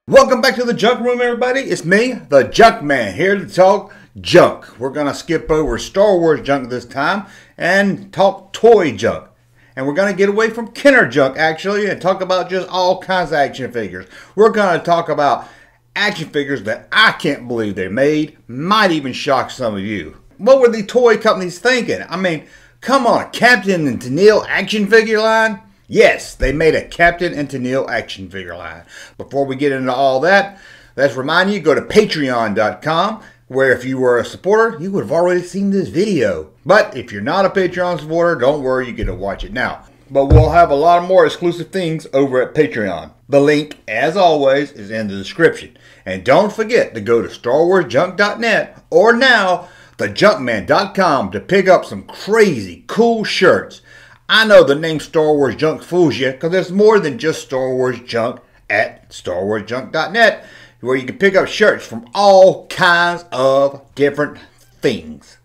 Welcome back to the Junk Room, everybody. It's me, the Junkman, here to talk junk. We're going to skip over Star Wars junk this time and talk toy junk. And we're going to get away from Kenner junk, actually, and talk about just all kinds of action figures. We're going to talk about action figures that I can't believe they made. Might even shock some of you. What were the toy companies thinking? I mean, come on, Captain and Tennille action figure line? Yes, they made a Captain and Tennille action figure line. Before we get into all that, let's remind you, go to patreon.com, where if you were a supporter, you would have already seen this video. But if you're not a Patreon supporter, don't worry, you get to watch it now. But we'll have a lot more exclusive things over at Patreon. The link, as always, is in the description. And don't forget to go to StarWarsJunk.net or now, thejunkman.com to pick up some crazy cool shirts. I know the name Star Wars Junk fools you because there's more than just Star Wars Junk at StarWarsJunk.net, where you can pick up shirts from all kinds of different things.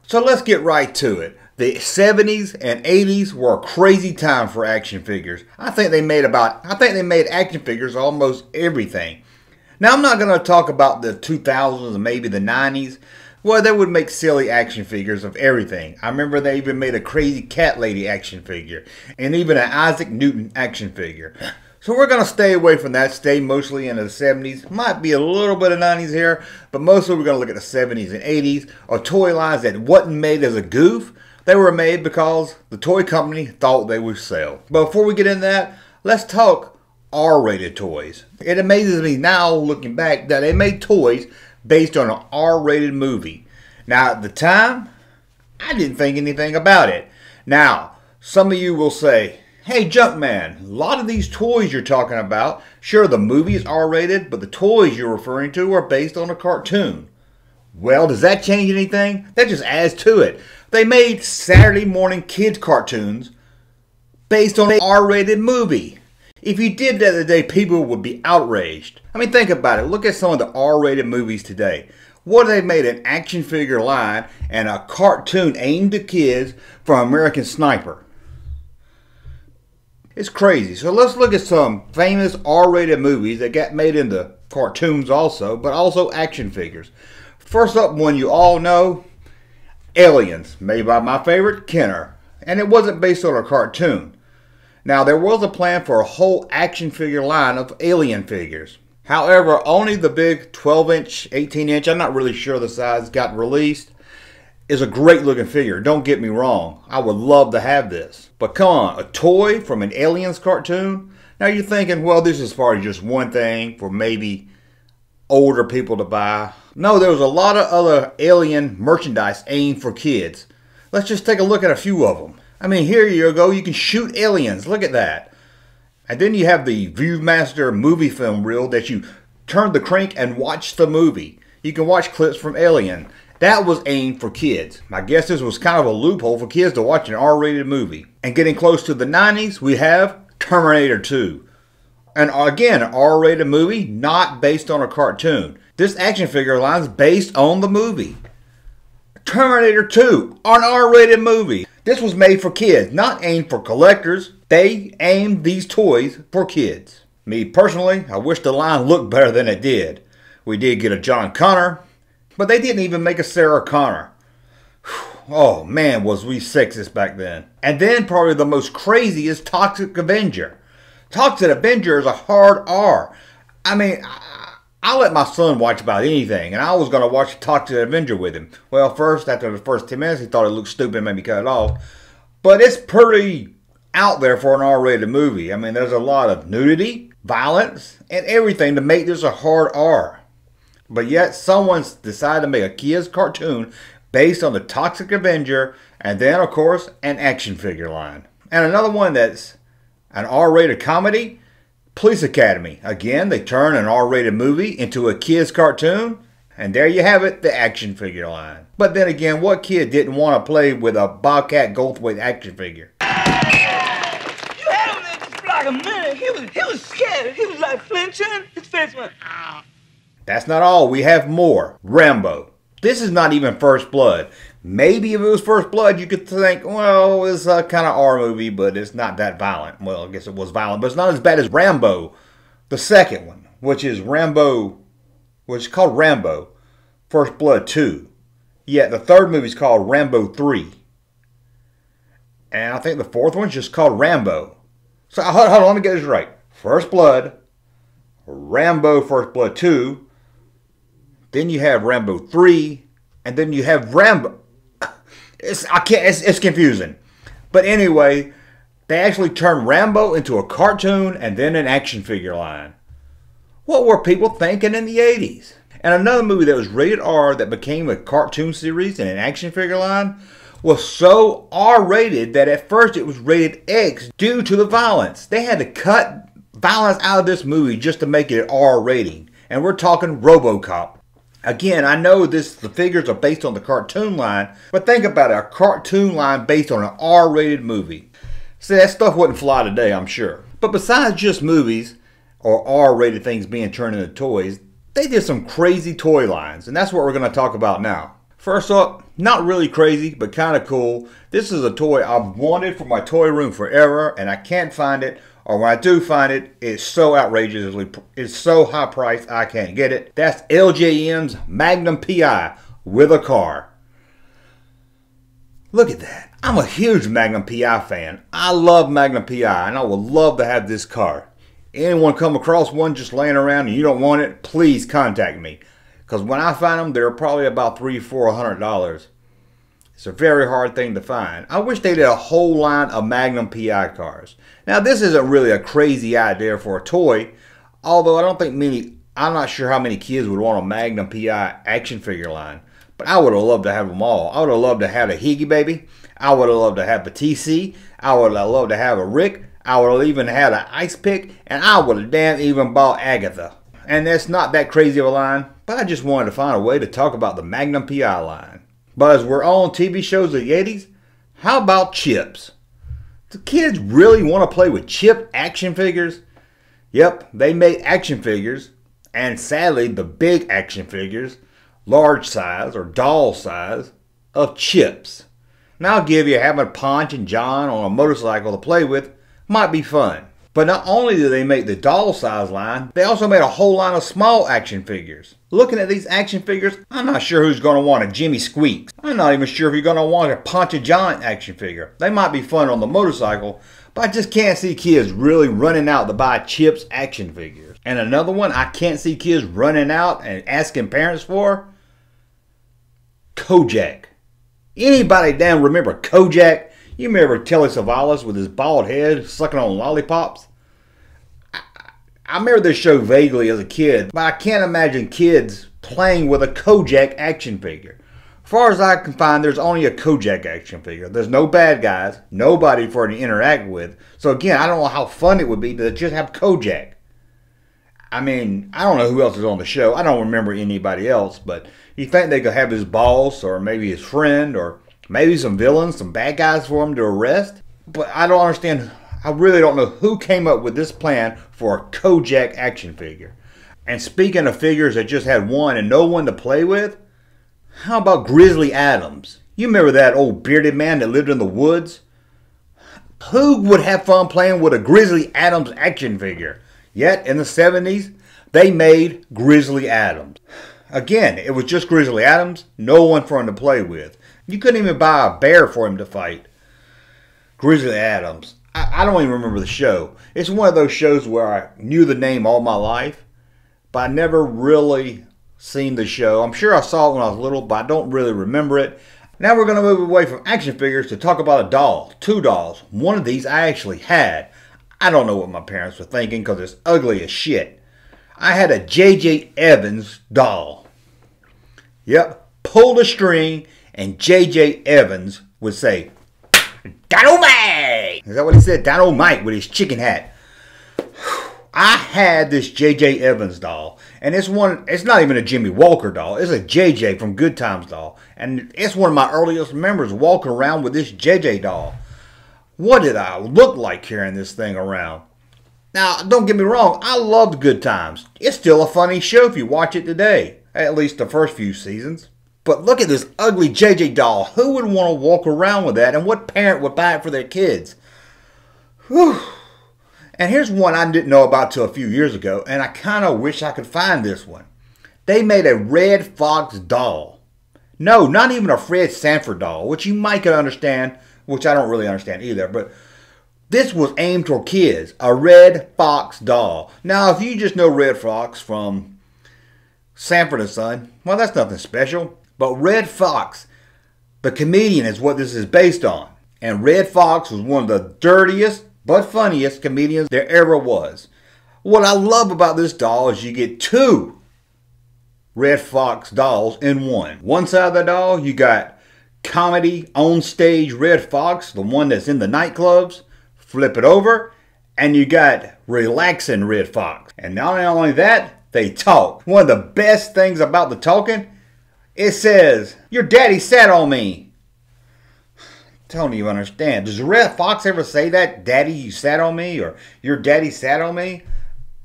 So let's get right to it. The 70s and 80s were a crazy time for action figures. I think they made action figures almost everything. Now I'm not going to talk about the 2000s and maybe the 90s. Well, they would make silly action figures of everything. I remember they even made a crazy cat lady action figure. And even an Isaac Newton action figure. So we're going to stay away from that. Stay mostly in the 70s. Might be a little bit of 90s here. But mostly we're going to look at the 70s and 80s. Or toy lines that wasn't made as a goof. They were made because the toy company thought they would sell. But before we get into that, let's talk R-rated toys. It amazes me now, looking back, that they made toys based on an R-rated movie. Now, at the time, I didn't think anything about it. Now, some of you will say, hey, Junkman, a lot of these toys you're talking about, sure, the movie is R-rated, but the toys you're referring to are based on a cartoon. Well, does that change anything? That just adds to it. They made Saturday morning kids cartoons based on an R-rated movie. If you did that today, people would be outraged. I mean, think about it. Look at some of the R-rated movies today. What they made an action figure line and a cartoon aimed at kids from American Sniper. It's crazy. So let's look at some famous R-rated movies that got made into cartoons also, but also action figures. First up, one you all know, Aliens, made by my favorite, Kenner. And it wasn't based on a cartoon. Now, there was a plan for a whole action figure line of alien figures. However, only the big 12-inch, 18-inch, I'm not really sure the size, got released. It's a great looking figure, don't get me wrong. I would love to have this. But come on, a toy from an Aliens cartoon? Now you're thinking, well, this is for just one thing for maybe older people to buy. No, there was a lot of other alien merchandise aimed for kids. Let's just take a look at a few of them. I mean, here you go. You can shoot aliens. Look at that. And then you have the Viewmaster movie film reel that you turn the crank and watch the movie. You can watch clips from Alien. That was aimed for kids. I guess this was kind of a loophole for kids to watch an R-rated movie. And getting close to the 90s, we have Terminator 2. And again, an R-rated movie, not based on a cartoon. This action figure line is based on the movie. Terminator 2, an R-rated movie. This was made for kids, not aimed for collectors. They aimed these toys for kids. Me personally, I wish the line looked better than it did. We did get a John Connor, but they didn't even make a Sarah Connor. Oh man, was we sexist back then. And then probably the most crazy is Toxic Avenger. Toxic Avenger is a hard R. I mean, I let my son watch about anything, and I was going to watch Toxic Avenger with him. Well, first, after the first 10 minutes, he thought it looked stupid and made me cut it off. But it's pretty out there for an R-rated movie. I mean, there's a lot of nudity, violence, and everything to make this a hard R. But yet, someone's decided to make a kid's cartoon based on the Toxic Avenger, and then, of course, an action figure line. And another one that's an R-rated comedy, Police Academy. Again, they turn an R-rated movie into a kid's cartoon. And there you have it, the action figure line. But then again, what kid didn't want to play with a Bobcat Goldthwait action figure? You had him there just for like a minute. He was scared. He was like flinching. His face went, ah. That's not all. We have more. Rambo. This is not even First Blood. Maybe if it was First Blood, you could think, well, it's a kind of R movie, but it's not that violent. Well, I guess it was violent, but it's not as bad as Rambo, the second one. which is called Rambo, First Blood 2. Yet the third movie is called Rambo 3. And I think the fourth one's just called Rambo. So hold on, let me get this right. First Blood, Rambo First Blood 2, then you have Rambo 3, and then you have Rambo. It's confusing. But anyway, they actually turned Rambo into a cartoon and then an action figure line. What were people thinking in the 80s? And another movie that was rated R that became a cartoon series and an action figure line was so R-rated that at first it was rated X due to the violence. They had to cut violence out of this movie just to make it an R rating. And we're talking RoboCop. Again, I know the figures are based on the cartoon line, but think about it, a cartoon line based on an R-rated movie. See, that stuff wouldn't fly today, I'm sure. But besides just movies or R-rated things being turned into toys, they did some crazy toy lines, and that's what we're going to talk about now. First up, not really crazy, but kind of cool. This is a toy I've wanted for my toy room forever, and I can't find it. Or when I do find it, it's so outrageously, it's so high priced I can't get it. That's LJM's Magnum PI with a car. Look at that. I'm a huge Magnum PI fan. I love Magnum PI and I would love to have this car. Anyone come across one just laying around and you don't want it, please contact me. Because when I find them, they're probably about $300-400. It's a very hard thing to find. I wish they did a whole line of Magnum PI cars. Now this isn't really a crazy idea for a toy, although I'm not sure how many kids would want a Magnum PI action figure line. But I would have loved to have them all. I would have loved to have a Higgy Baby. I would have loved to have a TC. I would have loved to have a Rick. I would have even had an Ice Pick. And I would have damn even bought Agatha. And that's not that crazy of a line, but I just wanted to find a way to talk about the Magnum PI line. But as we're on TV shows of the 80s, how about Chips? Do kids really want to play with Chip action figures? Yep, they made action figures, and sadly the big action figures, large size or doll size, of Chips. Now I'll give you having Ponch and John on a motorcycle to play with might be fun. But not only did they make the doll size line, they also made a whole line of small action figures. Looking at these action figures, I'm not sure who's going to want a Jimmy Squeaks. I'm not even sure if you're going to want a Poncha John action figure. They might be fun on the motorcycle, but I just can't see kids really running out to buy Chips action figures. And another one I can't see kids running out and asking parents for, Kojak. Anybody damn remember Kojak? You remember Telly Savalas with his bald head sucking on lollipops? I remember this show vaguely as a kid, but I can't imagine kids playing with a Kojak action figure. As far as I can find, there's only a Kojak action figure. There's no bad guys, nobody for it to interact with. So again, I don't know how fun it would be to just have Kojak. I mean, I don't know who else is on the show. I don't remember anybody else, but you think they could have his boss or maybe his friend or maybe some villains, some bad guys for him to arrest? But I don't understand. I really don't know who came up with this plan for a Kojak action figure. And speaking of figures that just had one and no one to play with, how about Grizzly Adams? You remember that old bearded man that lived in the woods? Who would have fun playing with a Grizzly Adams action figure? Yet in the 70s, they made Grizzly Adams. Again, it was just Grizzly Adams, no one for him to play with. You couldn't even buy a bear for him to fight. Grizzly Adams. I don't even remember the show. It's one of those shows where I knew the name all my life, but I never really seen the show. I'm sure I saw it when I was little, but I don't really remember it. Now we're going to move away from action figures to talk about a doll. Two dolls. One of these I actually had. I don't know what my parents were thinking because it's ugly as shit. I had a J.J. Evans doll. Yep, pulled a string and J.J. Evans would say, Dynamite! Is that what he said? Dynamite with his chicken hat. I had this J.J. Evans doll. And it's not even a Jimmy Walker doll. It's a J.J. from Good Times doll. And it's one of my earliest memories walking around with this J.J. doll. What did I look like carrying this thing around? Now, don't get me wrong. I loved Good Times. It's still a funny show if you watch it today. At least the first few seasons. But look at this ugly JJ doll. Who would want to walk around with that? And what parent would buy it for their kids? Whew. And here's one I didn't know about till a few years ago, and I kind of wish I could find this one. They made a Red Fox doll. No, not even a Fred Sanford doll, which you might could understand, which I don't really understand either, but this was aimed toward kids, a Red Fox doll. Now, if you just know Red Fox from Sanford and Son, well, that's nothing special. But Red Fox, the comedian, is what this is based on. And Red Fox was one of the dirtiest but funniest comedians there ever was. What I love about this doll is you get two Red Fox dolls in one. One side of the doll, you got comedy on stage Red Fox, the one that's in the nightclubs. Flip it over, and you got relaxing Red Fox. And not only that, they talk. One of the best things about the talking, it says, "Your daddy sat on me." Don't even understand. Does Red Fox ever say that? "Daddy, you sat on me," or "Your daddy sat on me"?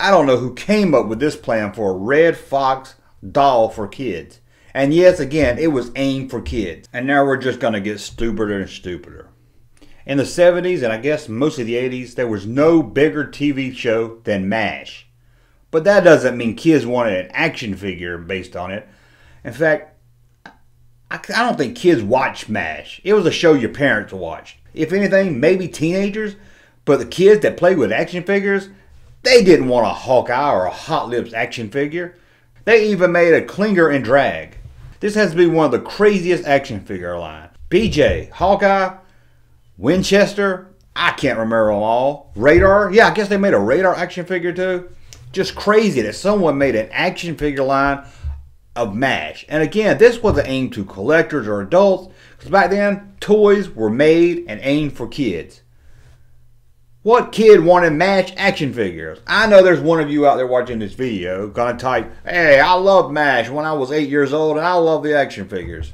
I don't know who came up with this plan for a Red Fox doll for kids. And yes, again, it was aimed for kids. And now we're just going to get stupider and stupider. In the 70s, and I guess mostly the 80s, there was no bigger TV show than MASH. But that doesn't mean kids wanted an action figure based on it. In fact, I don't think kids watched MASH. It was a show your parents watched. If anything, maybe teenagers. But the kids that played with action figures, they didn't want a Hawkeye or a Hot Lips action figure. They even made a Klinger and Drag. This has to be one of the craziest action figure line. BJ, Hawkeye, Winchester, I can't remember them all. Radar, yeah, I guess they made a Radar action figure too. Just crazy that someone made an action figure line of MASH. And again, this wasn't aimed to collectors or adults, because back then, toys were made and aimed for kids. What kid wanted MASH action figures? I know there's one of you out there watching this video gonna type, "Hey, I loved MASH when I was 8 years old and I love the action figures."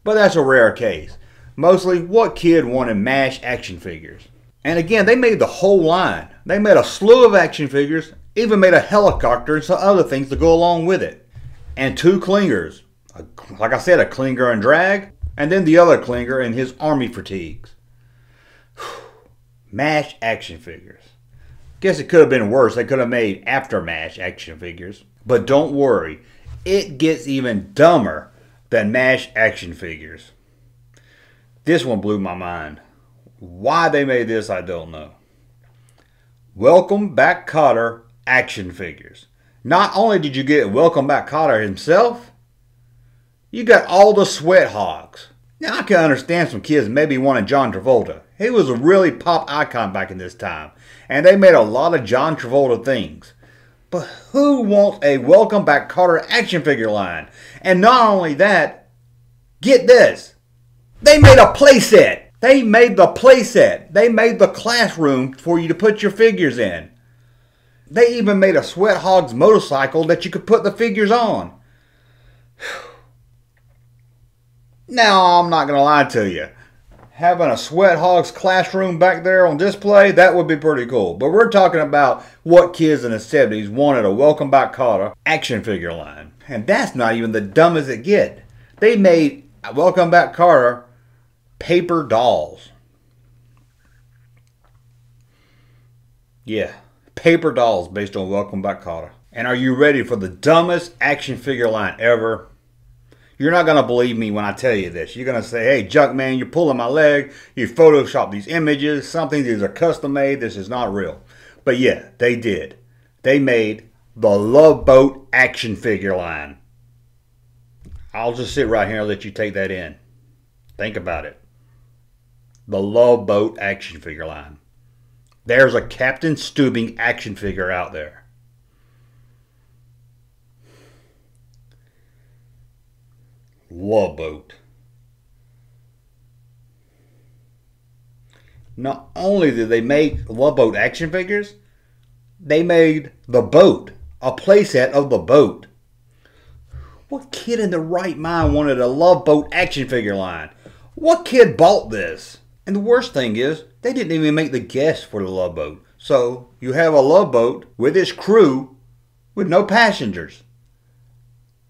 But that's a rare case. Mostly, what kid wanted MASH action figures? And again, they made the whole line. They made a slew of action figures, even made a helicopter and some other things to go along with it. And two Klingers. Like I said, a Klinger and Drag, and then the other Klinger in his army fatigues. MASH action figures. Guess it could have been worse. They could have made after MASH action figures. But don't worry, it gets even dumber than MASH action figures. This one blew my mind. Why they made this, I don't know. Welcome Back Kotter action figures. Not only did you get Welcome Back Kotter himself, you got all the sweat hogs. Now I can understand some kids maybe wanting John Travolta. He was a really pop icon back in this time. And they made a lot of John Travolta things. But who wants a Welcome Back Kotter action figure line? And not only that, get this. They made a playset. They made the playset. They made the classroom for you to put your figures in. They even made a Sweat Hogs motorcycle that you could put the figures on. Now, I'm not going to lie to you. Having a Sweat Hogs classroom back there on display, that would be pretty cool. But we're talking about what kids in the 70s wanted a Welcome Back Kotter action figure line. And that's not even the dumbest it get. They made a Welcome Back Kotter paper dolls. Yeah, paper dolls based on Welcome Back Kotter. And are you ready for the dumbest action figure line ever? You're not going to believe me when I tell you this. You're going to say, "Hey, Junkman, you're pulling my leg. You photoshopped these images. Something these are custom made. This is not real." But yeah, they did. They made the Love Boat action figure line. I'll just sit right here and let you take that in. Think about it. The Love Boat action figure line. There's a Captain Stubing action figure out there. Love Boat. Not only did they make Love Boat action figures, they made the boat, a playset of the boat. What kid in the right mind wanted a Love Boat action figure line? What kid bought this? And the worst thing is, they didn't even make the guests for the Love Boat. So, you have a Love Boat with its crew with no passengers.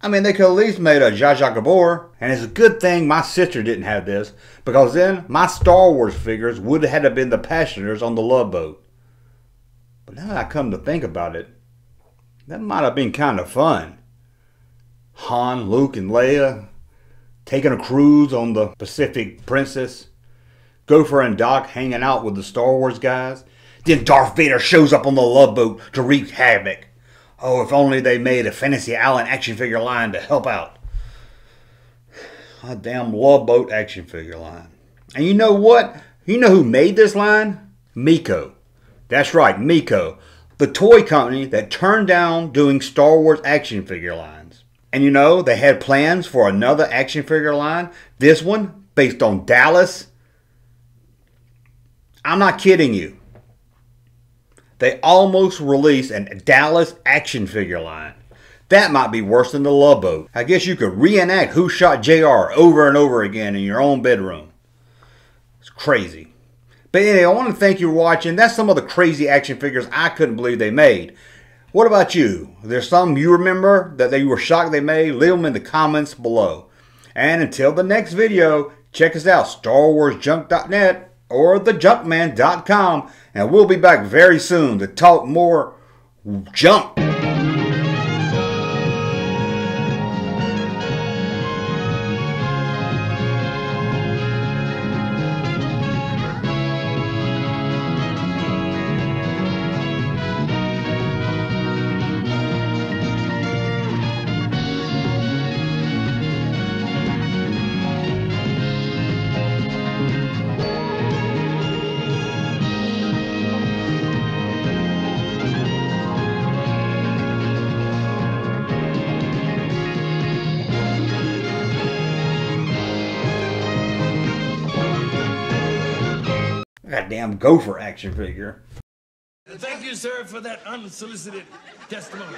I mean, they could at least made a Zsa Zsa Gabor. And it's a good thing my sister didn't have this, because then my Star Wars figures would have had to been the passengers on the Love Boat. But now that I come to think about it, that might have been kind of fun. Han, Luke, and Leia taking a cruise on the Pacific Princess. Gopher and Doc hanging out with the Star Wars guys. Then Darth Vader shows up on the Love Boat to wreak havoc. Oh, if only they made a Fantasy Island action figure line to help out. A damn Love Boat action figure line. And you know what? You know who made this line? Miko. That's right, Miko. The toy company that turned down doing Star Wars action figure lines. And you know, they had plans for another action figure line. This one, based on Dallas. I'm not kidding you. They almost released a Dallas action figure line. That might be worse than the Love Boat. I guess you could reenact Who Shot JR over and over again in your own bedroom. It's crazy. But anyway, I want to thank you for watching. That's some of the crazy action figures I couldn't believe they made. What about you? There's some you remember that you were shocked they made? Leave them in the comments below. And until the next video, check us out, StarWarsJunk.net or thejunkman.com, and we'll be back very soon to talk more junk. Goddamn Gopher action figure. Thank you, sir, for that unsolicited testimony.